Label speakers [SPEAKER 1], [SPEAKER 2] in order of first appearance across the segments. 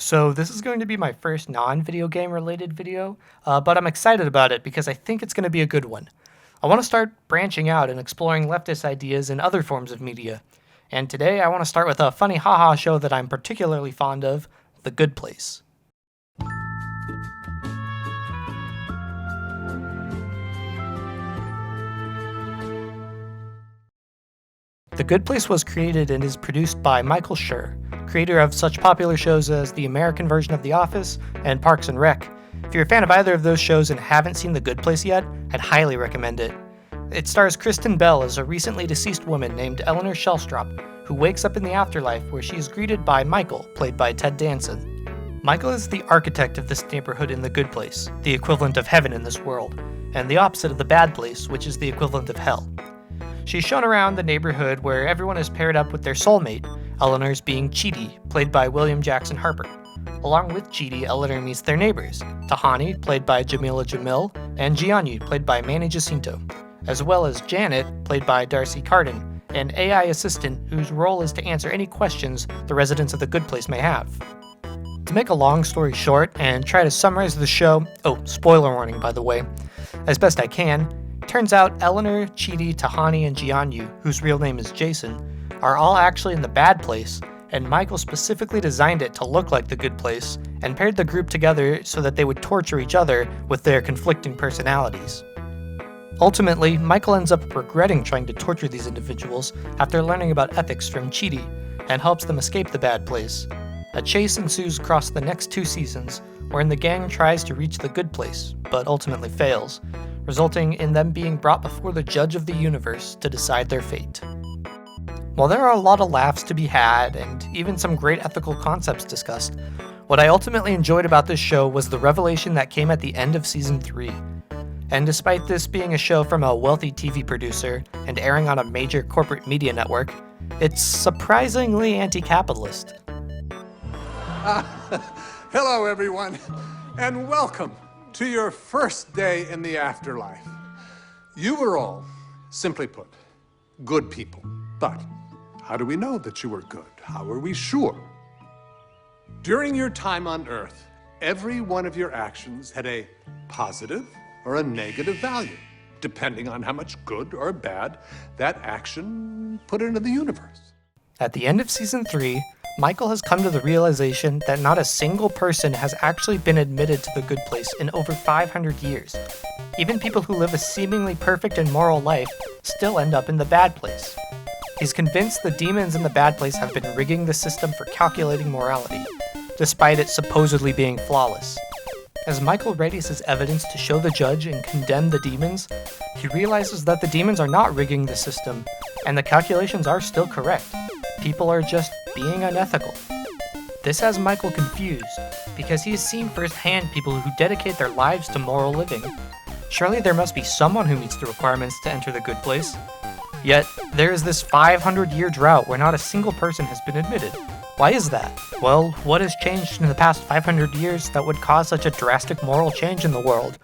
[SPEAKER 1] So this is going to be my first non-video game related video, but I'm excited about it because I think it's going to be a good one. I want to start branching out and exploring leftist ideas in other forms of media. And today I want to start with a funny haha show that I'm particularly fond of, The Good Place. The Good Place was created and is produced by Michael Schur, creator of such popular shows as the American version of The Office and Parks and Rec. If you're a fan of either of those shows and haven't seen The Good Place yet, I'd highly recommend it. It stars Kristen Bell as a recently deceased woman named Eleanor Shellstrop, who wakes up in the afterlife where she is greeted by Michael, played by Ted Danson. Michael is the architect of this neighborhood in The Good Place, the equivalent of heaven in this world, and the opposite of the bad place, which is the equivalent of hell. She's shown around the neighborhood where everyone is paired up with their soulmate, Eleanor's being Chidi, played by William Jackson Harper. Along with Chidi, Eleanor meets their neighbors, Tahani, played by Jamila Jamil, and Jianyu, played by Manny Jacinto, as well as Janet, played by Darcy Carden, an AI assistant whose role is to answer any questions the residents of the Good Place may have. To make a long story short and try to summarize the show, spoiler warning by the way, as best I can, turns out Eleanor, Chidi, Tahani, and Jianyu, whose real name is Jason, are all actually in the bad place, and Michael specifically designed it to look like the good place and paired the group together so that they would torture each other with their conflicting personalities. Ultimately, Michael ends up regretting trying to torture these individuals after learning about ethics from Chidi, and helps them escape the bad place. A chase ensues across the next 2 seasons, wherein the gang tries to reach the good place, but ultimately fails, resulting in them being brought before the judge of the universe to decide their fate. While there are a lot of laughs to be had, and even some great ethical concepts discussed, what I ultimately enjoyed about this show was the revelation that came at the end of Season 3. And despite this being a show from a wealthy TV producer and airing on a major corporate media network, it's surprisingly anti-capitalist.
[SPEAKER 2] Hello, everyone, and welcome to your first day in the afterlife. You were all, simply put, good people. But how do we know that you were good? How are we sure? During your time on Earth, every one of your actions had a positive or a negative value, depending on how much good or bad that action put into the universe.
[SPEAKER 1] At the end of Season 3, Michael has come to the realization that not a single person has actually been admitted to the good place in over 500 years. Even people who live a seemingly perfect and moral life still end up in the bad place. He's convinced the demons in the bad place have been rigging the system for calculating morality, despite it supposedly being flawless. As Michael readies his evidence to show the judge and condemn the demons, he realizes that the demons are not rigging the system, and the calculations are still correct. People are just being unethical. This has Michael confused, because he has seen firsthand people who dedicate their lives to moral living. Surely there must be someone who meets the requirements to enter the good place. Yet, there is this 500-year drought where not a single person has been admitted. Why is that? Well, what has changed in the past 500 years that would cause such a drastic moral change in the world?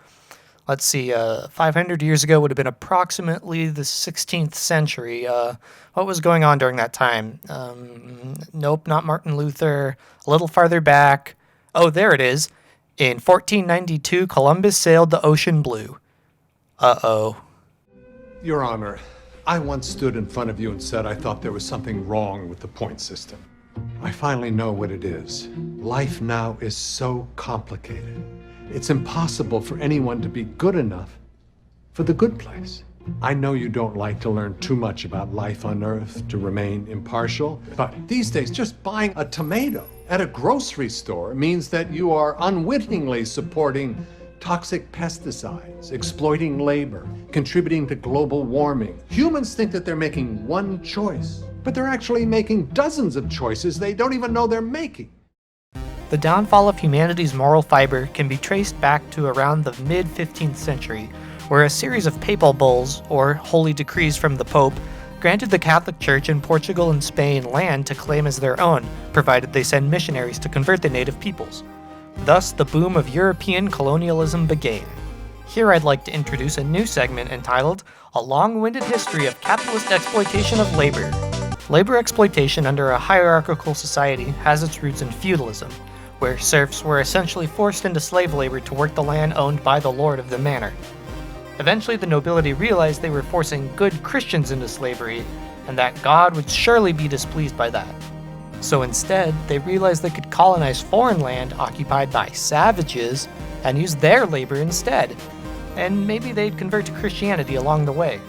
[SPEAKER 1] Let's see, 500 years ago would have been approximately the 16th century. What was going on during that time? Nope, not Martin Luther. A little farther back. Oh, there it is. In 1492, Columbus sailed the ocean blue. Uh-oh.
[SPEAKER 2] Your Honor, I once stood in front of you and said I thought there was something wrong with the point system. I finally know what it is. Life now is so complicated. It's impossible for anyone to be good enough for the good place. I know you don't like to learn too much about life on Earth to remain impartial, but these days just buying a tomato at a grocery store means that you are unwittingly supporting toxic pesticides, exploiting labor, contributing to global warming. Humans think that they're making one choice, but they're actually making dozens of choices they don't even know they're making.
[SPEAKER 1] The downfall of humanity's moral fiber can be traced back to around the mid-15th century, where a series of papal bulls, or holy decrees from the Pope, granted the Catholic Church in Portugal and Spain land to claim as their own, provided they send missionaries to convert the native peoples. Thus, the boom of European colonialism began. Here I'd like to introduce a new segment entitled, A Long-Winded History of Capitalist Exploitation of Labor. Labor exploitation under a hierarchical society has its roots in feudalism, where serfs were essentially forced into slave labor to work the land owned by the lord of the manor. Eventually, the nobility realized they were forcing good Christians into slavery, and that God would surely be displeased by that. So instead, they realized they could colonize foreign land occupied by savages and use their labor instead, and maybe they'd convert to Christianity along the way.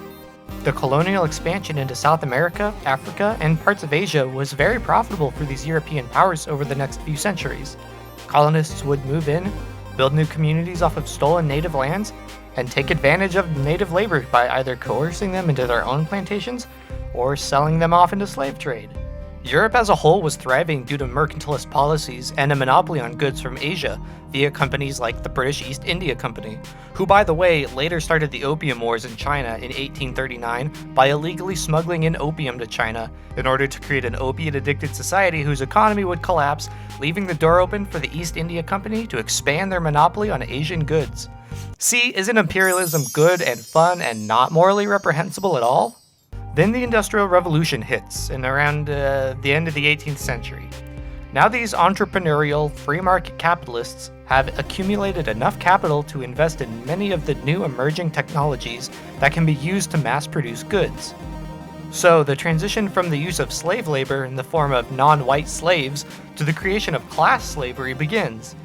[SPEAKER 1] The colonial expansion into South America, Africa, and parts of Asia was very profitable for these European powers over the next few centuries. Colonists would move in, build new communities off of stolen native lands, and take advantage of native labor by either coercing them into their own plantations or selling them off into slave trade. Europe as a whole was thriving due to mercantilist policies and a monopoly on goods from Asia via companies like the British East India Company, who, by the way, later started the Opium Wars in China in 1839 by illegally smuggling in opium to China in order to create an opiate-addicted society whose economy would collapse, leaving the door open for the East India Company to expand their monopoly on Asian goods. See, isn't imperialism good and fun and not morally reprehensible at all? Then the Industrial Revolution hits in around the end of the 18th century. Now these entrepreneurial, free market capitalists have accumulated enough capital to invest in many of the new emerging technologies that can be used to mass produce goods. So the transition from the use of slave labor in the form of non-white slaves to the creation of class slavery begins.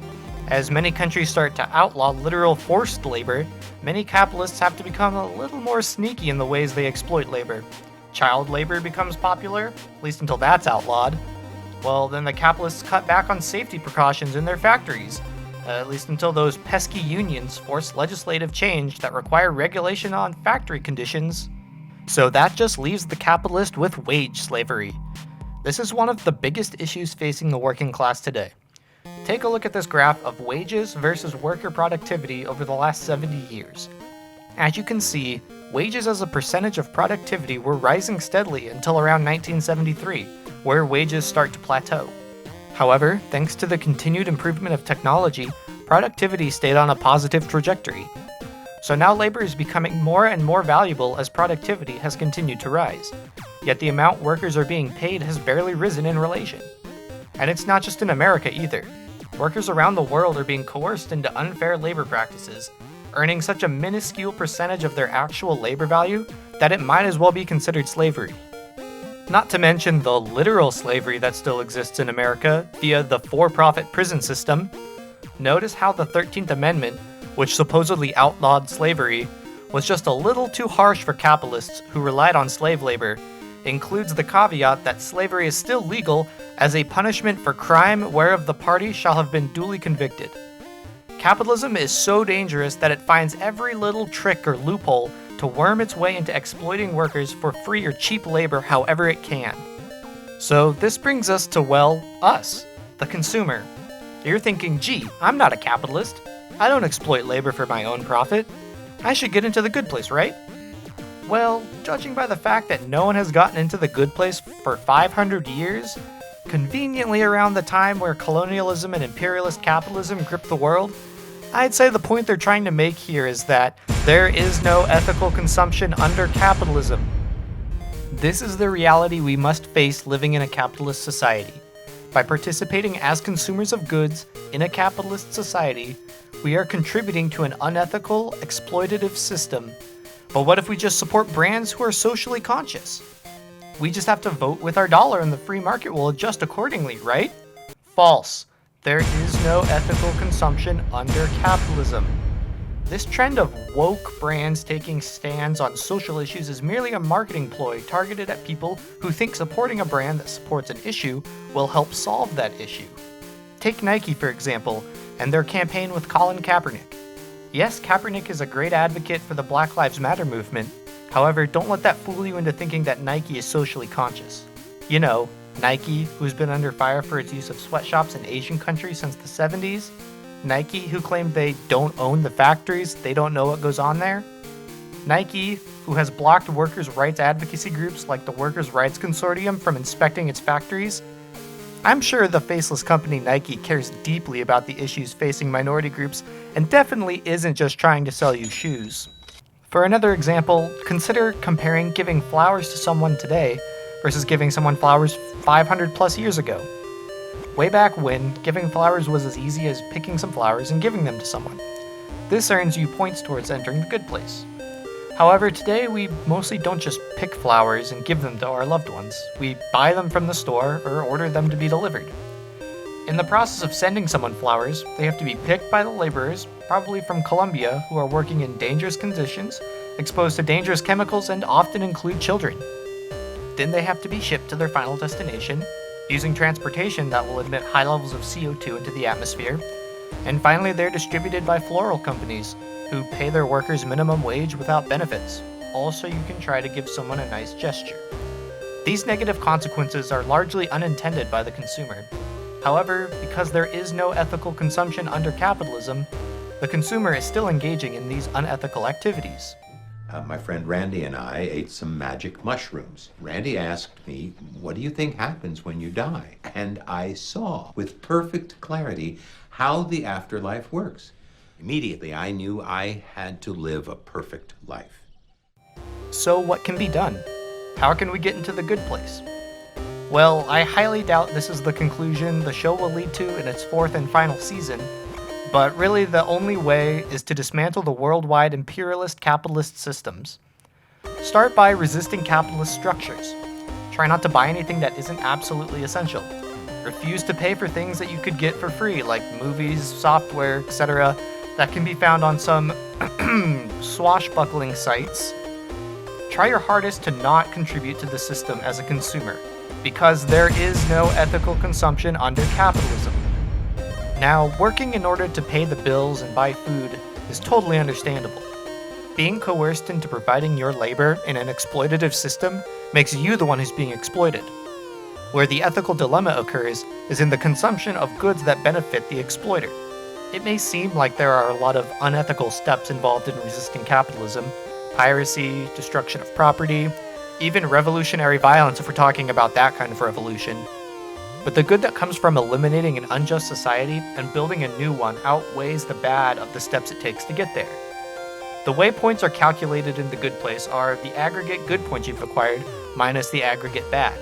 [SPEAKER 1] As many countries start to outlaw literal forced labor, many capitalists have to become a little more sneaky in the ways they exploit labor. Child labor becomes popular, at least until that's outlawed. Well, then the capitalists cut back on safety precautions in their factories, at least until those pesky unions force legislative change that require regulation on factory conditions. So that just leaves the capitalist with wage slavery. This is one of the biggest issues facing the working class today. Take a look at this graph of wages versus worker productivity over the last 70 years. As you can see, wages as a percentage of productivity were rising steadily until around 1973, where wages start to plateau. However, thanks to the continued improvement of technology, productivity stayed on a positive trajectory. So now labor is becoming more and more valuable as productivity has continued to rise. Yet the amount workers are being paid has barely risen in relation. And it's not just in America either. Workers around the world are being coerced into unfair labor practices, earning such a minuscule percentage of their actual labor value that it might as well be considered slavery. Not to mention the literal slavery that still exists in America via the for-profit prison system. Notice how the 13th Amendment, which supposedly outlawed slavery, was just a little too harsh for capitalists who relied on slave labor, includes the caveat that slavery is still legal as a punishment for crime whereof the party shall have been duly convicted. Capitalism is so dangerous that it finds every little trick or loophole to worm its way into exploiting workers for free or cheap labor however it can. So this brings us to, well, us, the consumer. You're thinking, gee, I'm not a capitalist. I don't exploit labor for my own profit. I should get into the good place, right? Well, judging by the fact that no one has gotten into the good place for 500 years, conveniently around the time where colonialism and imperialist capitalism gripped the world, I'd say the point they're trying to make here is that there is no ethical consumption under capitalism. This is the reality we must face living in a capitalist society. By participating as consumers of goods in a capitalist society, we are contributing to an unethical, exploitative system. But what if we just support brands who are socially conscious? We just have to vote with our dollar and the free market will adjust accordingly, right? False. There is no ethical consumption under capitalism. This trend of woke brands taking stands on social issues is merely a marketing ploy targeted at people who think supporting a brand that supports an issue will help solve that issue. Take Nike, for example, and their campaign with Colin Kaepernick. Yes, Kaepernick is a great advocate for the Black Lives Matter movement. However, don't let that fool you into thinking that Nike is socially conscious. You know, Nike, who's been under fire for its use of sweatshops in Asian countries since the 70s. Nike, who claimed they don't own the factories, they don't know what goes on there. Nike, who has blocked workers' rights advocacy groups like the Workers' Rights Consortium from inspecting its factories. I'm sure the faceless company Nike cares deeply about the issues facing minority groups and definitely isn't just trying to sell you shoes. For another example, consider comparing giving flowers to someone today versus giving someone flowers 500 plus years ago. way back when giving flowers was as easy as picking some flowers and giving them to someone. This earns you points towards entering the good place. However, today we mostly don't just pick flowers and give them to our loved ones. We buy them from the store or order them to be delivered. In the process of sending someone flowers, they have to be picked by the laborers, probably from Colombia, who are working in dangerous conditions, exposed to dangerous chemicals, and often include children. Then they have to be shipped to their final destination, using transportation that will emit high levels of CO2 into the atmosphere. And finally, they're distributed by floral companies, who pay their workers minimum wage without benefits. Also, you can try to give someone a nice gesture. These negative consequences are largely unintended by the consumer. However, because there is no ethical consumption under capitalism, the consumer is still engaging in these unethical activities.
[SPEAKER 3] My friend Randy and I ate some magic mushrooms. Randy asked me, "What do you think happens when you die?" And I saw with perfect clarity how the afterlife works. Immediately, I knew I had to live a perfect life.
[SPEAKER 1] So what can be done? How can we get into the good place? Well, I highly doubt this is the conclusion the show will lead to in its fourth and final season, but really the only way is to dismantle the worldwide imperialist capitalist systems. Start by resisting capitalist structures. Try not to buy anything that isn't absolutely essential. Refuse to pay for things that you could get for free, like movies, software, etc., that can be found on some swashbuckling sites. Try your hardest to not contribute to the system as a consumer, because there is no ethical consumption under capitalism. Now, working in order to pay the bills and buy food is totally understandable. Being coerced into providing your labor in an exploitative system makes you the one who's being exploited. Where the ethical dilemma occurs is in the consumption of goods that benefit the exploiter. It may seem like there are a lot of unethical steps involved in resisting capitalism: piracy, destruction of property, even revolutionary violence if we're talking about that kind of revolution. But the good that comes from eliminating an unjust society and building a new one outweighs the bad of the steps it takes to get there. The way points are calculated in the good place are the aggregate good points you've acquired minus the aggregate bad.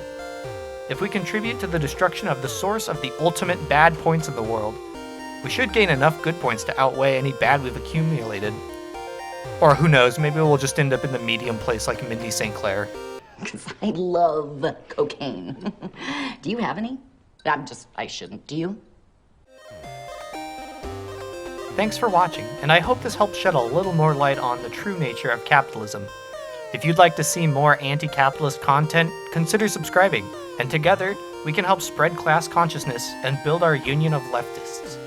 [SPEAKER 1] If we contribute to the destruction of the source of the ultimate bad points in the world, we should gain enough good points to outweigh any bad we've accumulated. Or who knows, maybe we'll just end up in the medium place like Mindy St. Clair.
[SPEAKER 4] Because I love cocaine. Do you have any? I shouldn't. Do you?
[SPEAKER 1] Thanks for watching, and I hope this helped shed a little more light on the true nature of capitalism. If you'd like to see more anti-capitalist content, consider subscribing, and together, we can help spread class consciousness and build our union of leftists.